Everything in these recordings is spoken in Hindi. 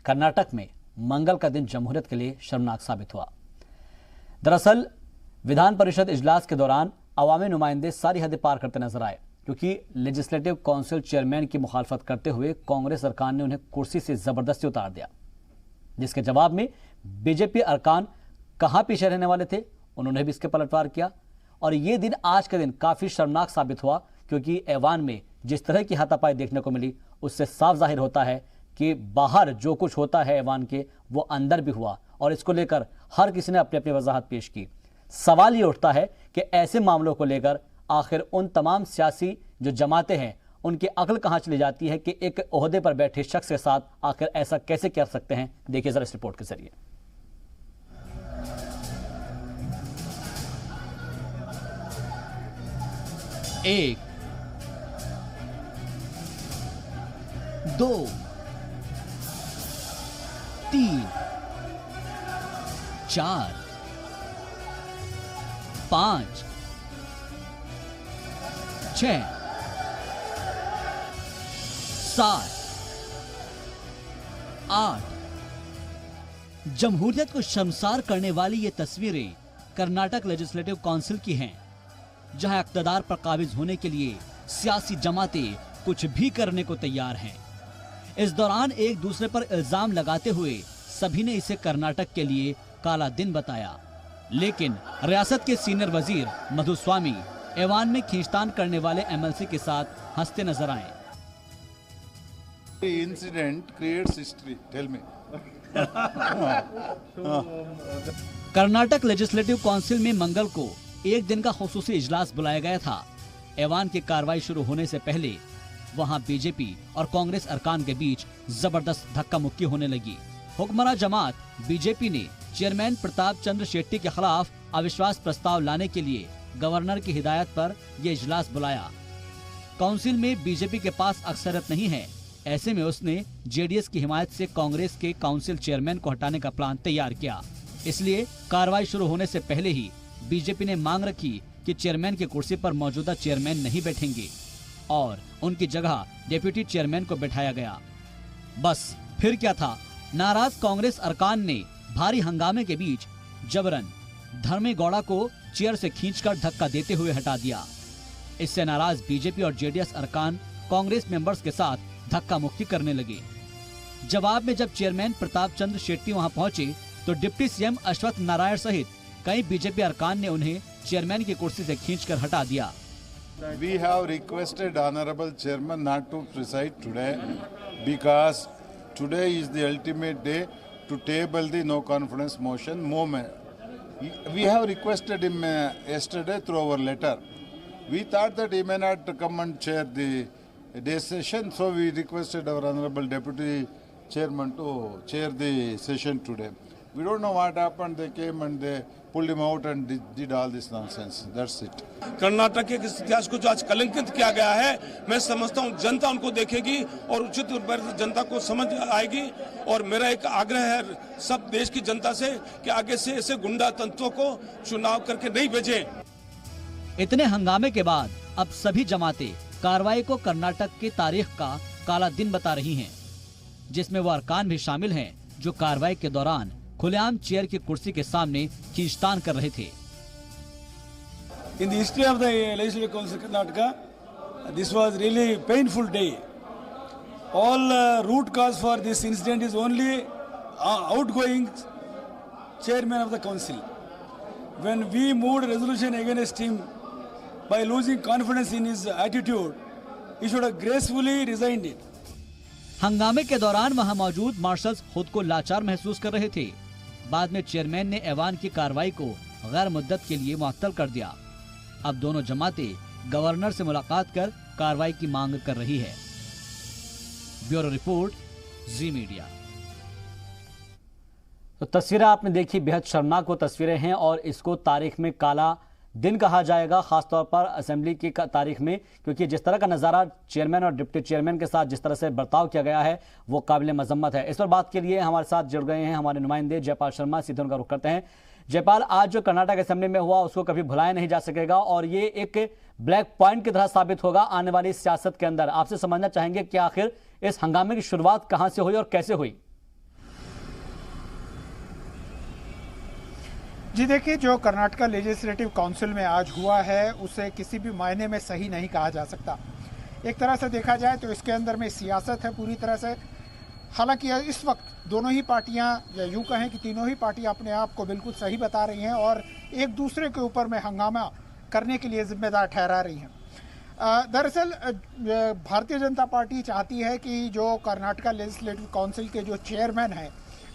कर्नाटक में मंगल का दिन जमहूरियत के लिए शर्मनाक साबित हुआ। दरअसल विधान परिषद इजलास के दौरान अवामी नुमाइंदे सारी हदें पार करते नजर आए, क्योंकि लेजिस्लेटिव काउंसिल चेयरमैन की मुखालफत करते हुए कांग्रेस अरकान ने उन्हें कुर्सी से जबरदस्ती उतार दिया, जिसके जवाब में बीजेपी अरकान कहां पीछे रहने वाले थे, उन्होंने भी इसके पलटवार किया। और ये दिन आज का दिन काफी शर्मनाक साबित हुआ, क्योंकि ऐवान में जिस तरह की हाथापाई देखने को मिली उससे साफ जाहिर होता है कि बाहर जो कुछ होता है ऐवान के, वो अंदर भी हुआ। और इसको लेकर हर किसी ने अपनी अपनी वजाहत पेश की। सवाल ये उठता है कि ऐसे मामलों को लेकर आखिर उन तमाम सियासी जो जमातें हैं उनकी अक्ल कहां चली जाती है कि एक ओहदे पर बैठे शख्स के साथ आखिर ऐसा कैसे कर सकते हैं। देखिए जरा इस रिपोर्ट के जरिए। एक, दो, तीन, चार, पांच, छह, सात, आठ। जमहूरियत को शर्मसार करने वाली ये तस्वीरें कर्नाटक लेजिस्लेटिव काउंसिल की हैं, जहां इक्तदार पर काबिज होने के लिए सियासी जमातें कुछ भी करने को तैयार हैं। इस दौरान एक दूसरे पर इल्जाम लगाते हुए सभी ने इसे कर्नाटक के लिए काला दिन बताया, लेकिन रियासत के सीनियर वजीर मधुस्वामी ऐवान में खींचतान करने वाले एमएलसी के साथ हंसते नजर आए। Incident creates history, tell me. Karnataka legislative council में मंगल को एक दिन का खुसूसी इजलास बुलाया गया था। ऐवान की कार्रवाई शुरू होने से पहले वहां बीजेपी और कांग्रेस अरकान के बीच जबरदस्त धक्का मुक्की होने लगी। हुक्मरान जमात बीजेपी ने चेयरमैन प्रताप चंद्र शेट्टी के खिलाफ अविश्वास प्रस्ताव लाने के लिए गवर्नर की हिदायत पर यह इजलास बुलाया। काउंसिल में बीजेपी के पास अक्सरियत नहीं है, ऐसे में उसने जेडीएस की हिमायत से कांग्रेस के काउंसिल चेयरमैन को हटाने का प्लान तैयार किया। इसलिए कार्रवाई शुरू होने से पहले ही बीजेपी ने मांग रखी कि चेयरमैन की कुर्सी पर मौजूदा चेयरमैन नहीं बैठेंगे और उनकी जगह डिप्टी चेयरमैन को बैठाया गया। बस फिर क्या था, नाराज कांग्रेस अरकान ने भारी हंगामे के बीच जबरन धर्मेगौड़ा को चेयर से खींचकर धक्का देते हुए हटा दिया। इससे नाराज बीजेपी और जेडीएस अरकान कांग्रेस मेंबर्स के साथ धक्का मुक्की करने लगे। जवाब में जब चेयरमैन प्रताप चंद्र शेट्टी वहां पहुंचे तो डिप्टी सीएम अश्वत्थ नारायण सहित कई बीजेपी अरकान ने उन्हें चेयरमैन की कुर्सी से खींचकर हटा दिया। We have requested Honorable Chairman not to preside today because today is the ultimate day to table the no confidence motion movement. We have requested him yesterday through our letter. We thought that he may not come and chair the day session, so we requested our Honorable Deputy Chairman to chair the session today. We don't know what happened. They came and they pulled him out and did all this nonsense. That's it. Karnataka के इतिहास को जो आज कलंकित किया गया है, मैं समझता हूं जनता उनको देखेगी और उचित रूप से जनता को समझ आएगी। और मेरा एक आग्रह है सब देश की जनता से कि आगे से ऐसे गुंडा तंत्रों को चुनाव करके नहीं भेजें। इतने हंगामे के बाद अब सभी जमातें कार्रवाई को कर्नाटक की तारीख का काला दिन बता रही हैं, जिसमें वो अरकान भी शामिल हैं जो कार्रवाई के दौरान खुलेआम चेयर की कुर्सी के सामने खींचतान कर रहे थे। In the history of the Legislative Council of Karnataka, this was really painful day. All root cause for this incident is only outgoing chairman of the council. When we moved a resolution against him by losing confidence in his attitude, he should have gracefully resigned it. हंगामे के दौरान वहां मौजूद मार्शल्स खुद को लाचार महसूस कर रहे थे। बाद में चेयरमैन ने ऐवान की कार्रवाई को गैर मुद्दत के लिए मुअत्तल कर दिया। अब दोनों जमातें गवर्नर से मुलाकात कर कार्रवाई की मांग कर रही है। ब्यूरो रिपोर्ट, जी मीडिया। तो तस्वीरें आपने देखी, बेहद शर्मनाक वो तस्वीरें हैं और इसको तारीख में काला दिन कहा जाएगा, खासतौर पर असेंबली की तारीख में, क्योंकि जिस तरह का नज़ारा चेयरमैन और डिप्टी चेयरमैन के साथ जिस तरह से बर्ताव किया गया है वो काबिल मजम्मत है। इस पर बात के लिए हमारे साथ जुड़ गए हैं हमारे नुमाइंदे जयपाल शर्मा। सीधे उनका रुख करते हैं। जयपाल, आज जो कर्नाटक असेंबली में हुआ उसको कभी भुलाया नहीं जा सकेगा और ये एक ब्लैक पॉइंट की तरह साबित होगा आने वाली सियासत के अंदर। आपसे समझना चाहेंगे कि आखिर इस हंगामे की शुरुआत कहां से हुई और कैसे हुई? जी देखिए, जो कर्नाटका लेजिस्लेटिव काउंसिल में आज हुआ है उसे किसी भी मायने में सही नहीं कहा जा सकता। एक तरह से देखा जाए तो इसके अंदर में सियासत है पूरी तरह से। हालांकि इस वक्त दोनों ही पार्टियां, या यूँ कहें कि तीनों ही पार्टियां अपने आप को बिल्कुल सही बता रही हैं और एक दूसरे के ऊपर में हंगामा करने के लिए जिम्मेदार ठहरा रही हैं। दरअसल भारतीय जनता पार्टी चाहती है कि जो कर्नाटका लेजिस्लेटिव काउंसिल के जो चेयरमैन हैं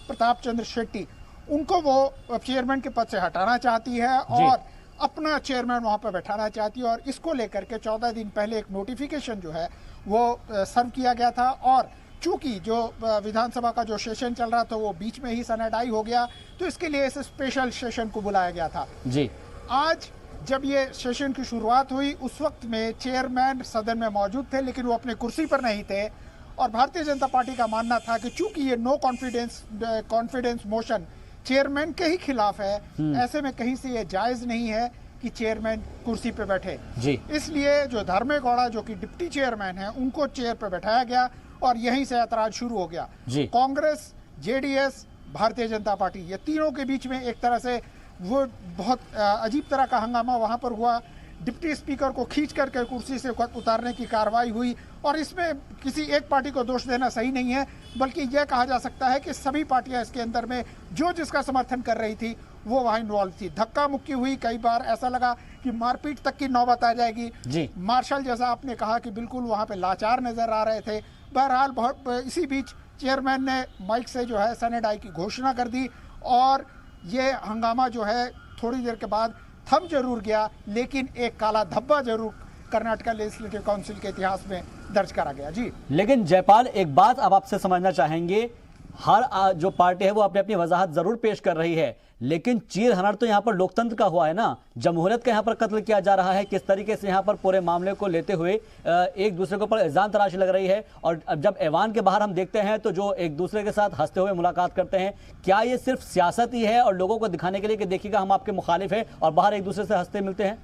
प्रताप चंद्र शेट्टी, उनको वो चेयरमैन के पद से हटाना चाहती है और अपना चेयरमैन वहां पर बैठाना चाहती है। और इसको लेकर के 14 दिन पहले एक नोटिफिकेशन जो है वो सर्व किया गया था। और चूंकि जो विधानसभा का जो सेशन चल रहा था वो बीच में ही सैनिटाइज हो गया, तो इसके लिए इस स्पेशल सेशन को बुलाया गया था। जी आज जब ये सेशन की शुरुआत हुई उस वक्त में चेयरमैन सदन में मौजूद थे, लेकिन वो अपने कुर्सी पर नहीं थे। और भारतीय जनता पार्टी का मानना था कि चूंकि ये नो कॉन्फिडेंस मोशन चेयरमैन के ही खिलाफ है, ऐसे में कहीं से ये जायज नहीं है कि चेयरमैन कुर्सी पे बैठे। जी इसलिए जो धर्मे गौड़ा जो कि डिप्टी चेयरमैन है उनको चेयर पे बैठाया गया और यहीं से ऐतराज शुरू हो गया। कांग्रेस, जेडीएस, भारतीय जनता पार्टी, ये तीनों के बीच में एक तरह से वो बहुत अजीब तरह का हंगामा वहां पर हुआ। डिप्टी स्पीकर को खींच करके कुर्सी से उतारने की कार्रवाई हुई और इसमें किसी एक पार्टी को दोष देना सही नहीं है, बल्कि यह कहा जा सकता है कि सभी पार्टियां इसके अंदर में जो जिसका समर्थन कर रही थी वो वहां इन्वॉल्व थी। धक्का मुक्की हुई, कई बार ऐसा लगा कि मारपीट तक की नौबत आ जाएगी। मार्शल जैसा आपने कहा कि बिल्कुल वहां पे लाचार नजर आ रहे थे। बहरहाल बहुत इसी बीच चेयरमैन ने माइक से जो है सैनिटाइज की घोषणा कर दी और ये हंगामा जो है थोड़ी देर के बाद थम जरूर गया, लेकिन एक काला धब्बा जरूर कर्नाटका लेजिस्लेटिव काउंसिल के इतिहास में दर्ज करा गया। जी लेकिन जयपाल, एक बात अब आपसे समझना चाहेंगे, हर जो पार्टी है वो अपनी अपनी वजाहत जरूर पेश कर रही है, लेकिन चीर हनन तो यहाँ पर लोकतंत्र का हुआ है ना। जमहूरियत का यहाँ पर कत्ल किया जा रहा है। किस तरीके से यहाँ पर पूरे मामले को लेते हुए एक दूसरे के ऊपर इल्जाम तराशी लग रही है। और अब जब ऐवान के बाहर हम देखते हैं तो जो एक दूसरे के साथ हंसते हुए मुलाकात करते हैं, क्या ये सिर्फ सियासत ही है और लोगों को दिखाने के लिए कि देखिएगा हम आपके मुखालिफ हैं, और बाहर एक दूसरे से हंसते मिलते हैं?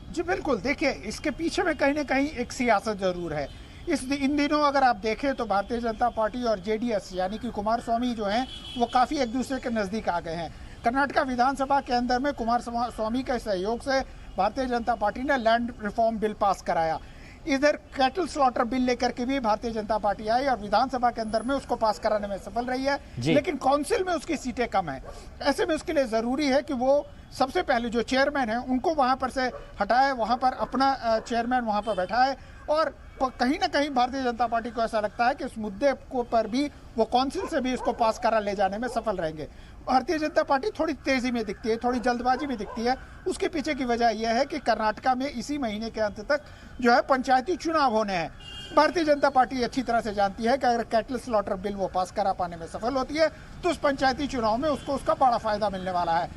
जी बिल्कुल, देखिए इसके पीछे में कहीं ना कहीं एक सियासत जरूर है। इन दिनों अगर आप देखें तो भारतीय जनता पार्टी और जेडीएस यानी कि कुमारस्वामी जो हैं वो काफ़ी एक दूसरे के नज़दीक आ गए हैं। कर्नाटका विधानसभा के अंदर में कुमारस्वामी के सहयोग से भारतीय जनता पार्टी ने लैंड रिफॉर्म बिल पास कराया। इधर कैटल स्लॉटर बिल लेकर के भी भारतीय जनता पार्टी आई और विधानसभा के अंदर में उसको पास कराने में सफल रही है, लेकिन काउंसिल में उसकी सीटें कम है। ऐसे में उसके लिए जरूरी है कि वो सबसे पहले जो चेयरमैन है उनको वहां पर से हटाए, वहां पर अपना चेयरमैन वहां पर बैठाए। और कहीं ना कहीं भारतीय जनता पार्टी को ऐसा लगता है कि इस मुद्दे को पर भी वो काउंसिल से भी इसको पास करा ले जाने में सफल रहेंगे। भारतीय जनता पार्टी थोड़ी तेजी में दिखती है, थोड़ी जल्दबाजी में दिखती है। उसके पीछे की वजह यह है कि कर्नाटका में इसी महीने के अंत तक जो है पंचायती चुनाव होने हैं। भारतीय जनता पार्टी अच्छी तरह से जानती है कि अगर कैटल स्लॉटर बिल वो पास करा पाने में सफल होती है तो उस पंचायती चुनाव में उसको उसका बड़ा फायदा मिलने वाला है।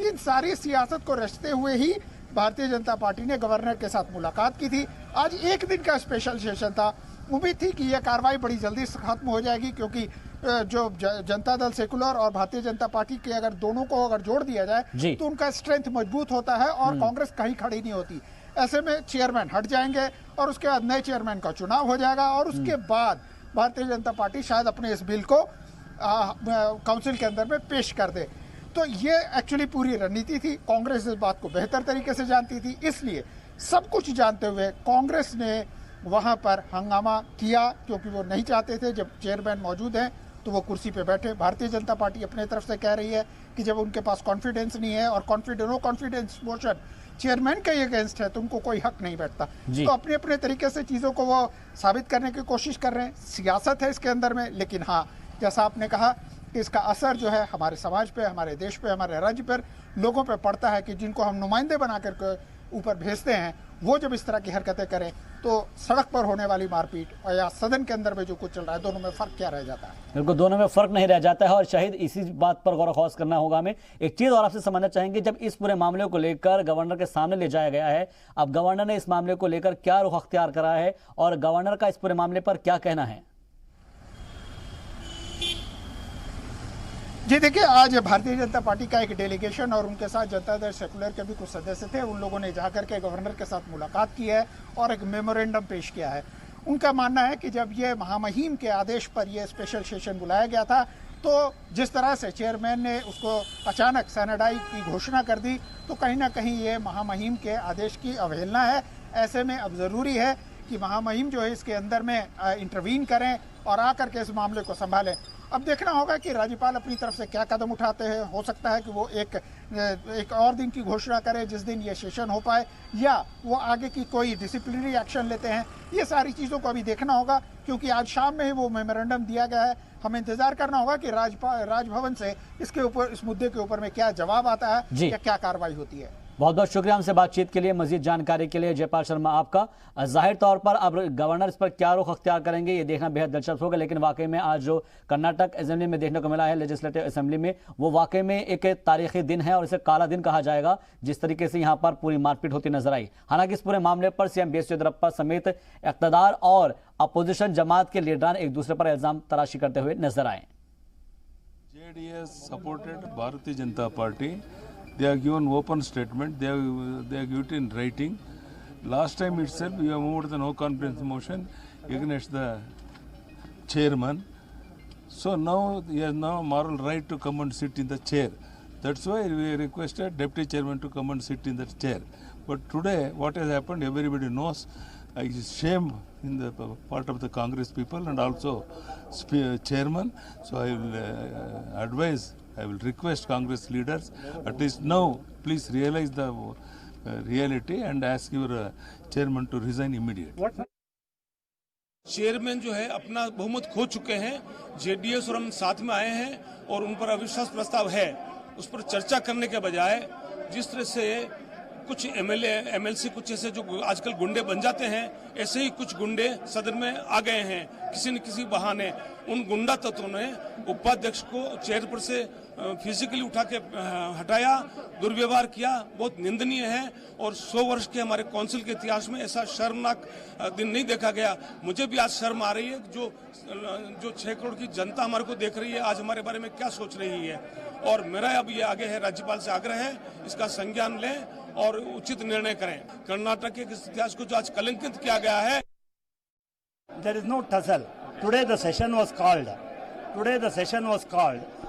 इन सारी सियासत को रचते हुए ही भारतीय जनता पार्टी ने गवर्नर के साथ मुलाकात की थी। आज एक दिन का स्पेशल सेशन था। उम्मीद थी कि यह कार्रवाई बड़ी जल्दी से खत्म हो जाएगी, क्योंकि जो जनता दल सेकुलर और भारतीय जनता पार्टी के अगर दोनों को अगर जोड़ दिया जाए तो उनका स्ट्रेंथ मजबूत होता है और कांग्रेस कहीं खड़ी नहीं होती। ऐसे में चेयरमैन हट जाएंगे और उसके बाद नए चेयरमैन का चुनाव हो जाएगा और उसके बाद भारतीय जनता पार्टी शायद अपने इस बिल को काउंसिल के अंदर में पेश कर दे। तो ये एक्चुअली पूरी रणनीति थी। कांग्रेस इस बात को बेहतर तरीके से जानती थी, इसलिए सब कुछ जानते हुए कांग्रेस ने वहां पर हंगामा किया, क्योंकि वो नहीं चाहते थे जब चेयरमैन मौजूद हैं तो वो कुर्सी पे बैठे। भारतीय जनता पार्टी अपने तरफ से कह रही है कि जब उनके पास कॉन्फिडेंस नहीं है और नो कॉन्फिडेंस मोशन चेयरमैन के अगेंस्ट है तो उनको कोई हक नहीं बैठता। तो अपने अपने तरीके से चीज़ों को वो साबित करने की कोशिश कर रहे हैं। सियासत है इसके अंदर में, लेकिन हाँ, जैसा आपने कहा कि इसका असर जो है हमारे समाज पे, हमारे देश पे, हमारे राज्य पर, लोगों पे पड़ता है कि जिनको हम नुमाइंदे बना कर ऊपर भेजते हैं वो जब इस तरह की हरकतें करें तो सड़क पर होने वाली मारपीट और या सदन के अंदर में जो कुछ चल रहा है, दोनों में फर्क क्या रह जाता है? बिल्कुल, दोनों में फर्क नहीं रह जाता है। और शायद इसी बात पर गौर खौस करना होगा हमें। एक चीज और आपसे समझना चाहेंगे, जब इस पूरे मामले को लेकर गवर्नर के सामने ले जाया गया है, अब गवर्नर ने इस मामले को लेकर क्या रुख अख्तियार करा है और गवर्नर का इस पूरे मामले पर क्या कहना है? जी देखिए, आज भारतीय जनता पार्टी का एक डेलीगेशन और उनके साथ जनता दल सेकुलर के भी कुछ सदस्य थे, उन लोगों ने जाकर के गवर्नर के साथ मुलाकात की है और एक मेमोरेंडम पेश किया है। उनका मानना है कि जब ये महामहिम के आदेश पर यह स्पेशल सेशन बुलाया गया था, तो जिस तरह से चेयरमैन ने उसको अचानक सैनिटाइज की घोषणा कर दी, तो कहीं ना कहीं ये महामहिम के आदेश की अवहेलना है। ऐसे में अब ज़रूरी है कि महामहिम जो है इसके अंदर में इंटरवीन करें और आकर के इस मामले को संभालें। अब देखना होगा कि राज्यपाल अपनी तरफ से क्या कदम उठाते हैं। हो सकता है कि वो एक और दिन की घोषणा करें जिस दिन ये सेशन हो पाए, या वो आगे की कोई डिसिप्लिनरी एक्शन लेते हैं। ये सारी चीज़ों को अभी देखना होगा, क्योंकि आज शाम में ही वो मेमोरेंडम दिया गया है। हमें इंतजार करना होगा कि राजभवन से इसके ऊपर, इस मुद्दे के ऊपर में क्या जवाब आता है या क्या कार्रवाई होती है। बहुत बहुत शुक्रिया हमसे बातचीत के लिए। मजीद जानकारी के लिए जयपाल शर्मा आपका। जाहिर तौर पर अब गवर्नर इस पर क्या रुख अख्तियार करेंगे ये देखना बेहद दिलचस्प होगा, लेकिन वाकई में आज जो कर्नाटक असेंबली में देखने को मिला है, लेजिस्लेटिव असेंबली में, वो वाकई में एक तारीखी दिन है और इसे काला दिन कहा जाएगा, जिस तरीके से यहाँ पर पूरी मारपीट होती नजर आई। हालांकि इस पूरे मामले पर सीएम बीएस येदियुरप्पा समेत इक़्तिदार और अपोजिशन जमात के लीडरान एक दूसरे पर इल्जाम तराशी करते हुए नजर आए। JDS supported Bharatiya Janata Party. They have given open statement. They have given it in writing. Last time itself, we have moved the no confidence motion against the chairman. So now he has now moral right to come and sit in the chair. That's why we requested deputy chairman to come and sit in that chair. But today, what has happened, everybody knows. It's shame in the part of the Congress people and also chairman. So I will advise. I will request Congress leaders, at least now, please realize the reality and ask your chairman to resign immediately. Chairman जो है अपना बहुमत खो चुके हैं। जेडीएस और हम साथ में आए हैं और उन पर अविश्वास प्रस्ताव है। उस पर चर्चा करने के बजाय जिस तरह से कुछ एमएलए एमएलसी कुछ ऐसे जो आजकल गुंडे बन जाते हैं, ऐसे ही कुछ गुंडे सदन में आ गए हैं किसी न किसी बहाने। उन गुंडा तत्वों ने उपाध्यक्ष को चेयर पर से फिजिकली उठा के हटाया, दुर्व्यवहार किया, बहुत निंदनीय है। और 100 वर्ष के हमारे काउंसिल के इतिहास में ऐसा शर्मनाक दिन नहीं देखा गया। मुझे भी आज शर्म आ रही है जो 6 करोड़ की जनता हमारे को देख रही है, आज हमारे बारे में क्या सोच रही है। और मेरा अब ये आगे है, राज्यपाल से आग्रह है, इसका संज्ञान लें और उचित निर्णय करें। कर्नाटक के इतिहास को जो आज कलंकित किया गया है। There is no tussle. Today the session was called.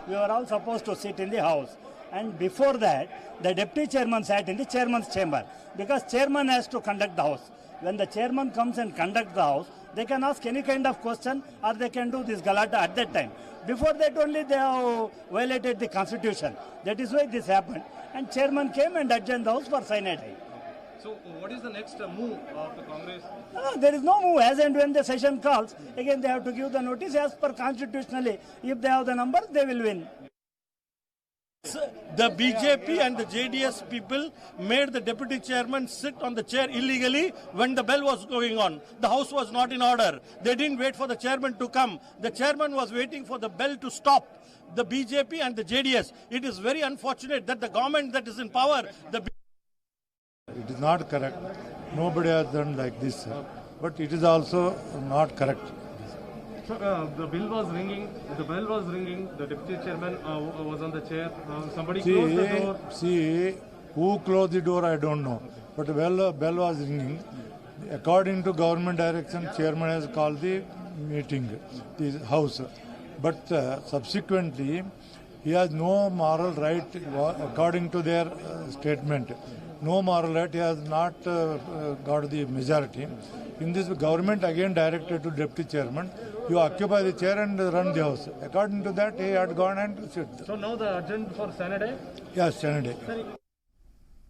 We were all supposed to sit in the house. And before that, the deputy chairman sat in the chairman's chamber. Because chairman has to conduct the house. When the chairman comes and conducts the house, they can ask any kind of question or they can do this galata at that time. Before that only they have violated the constitution. That is why this happened. And chairman came and adjourned the house for synod. So what is the next move of the Congress? There is no move. As and when the session calls, again they have to give the notice as per constitutionally. If they have the numbers, they will win. The BJP and the JDS people made the deputy chairman sit on the chair illegally when the bell was going on. The house was not in order. They didn't wait for the chairman to come. The chairman was waiting for the bell to stop. The BJP and the JDS. It is very unfortunate that the government that is in power, it is not correct. Nobody has done like this, but it is also not correct. So the bell was ringing. The deputy chairman was on the chair. Somebody closed the door. See, who closed the door, I don't know. But the bell was ringing. According to government direction, chairman has called the meeting, the house. But subsequently, he has no moral right, according to their statement. No moral right, he has not got the majority. In this, government again directed to deputy chairman, you occupy the chair and run the house. According to that, he had gone and sit. So now the urgent for Saturday? Yes, Saturday.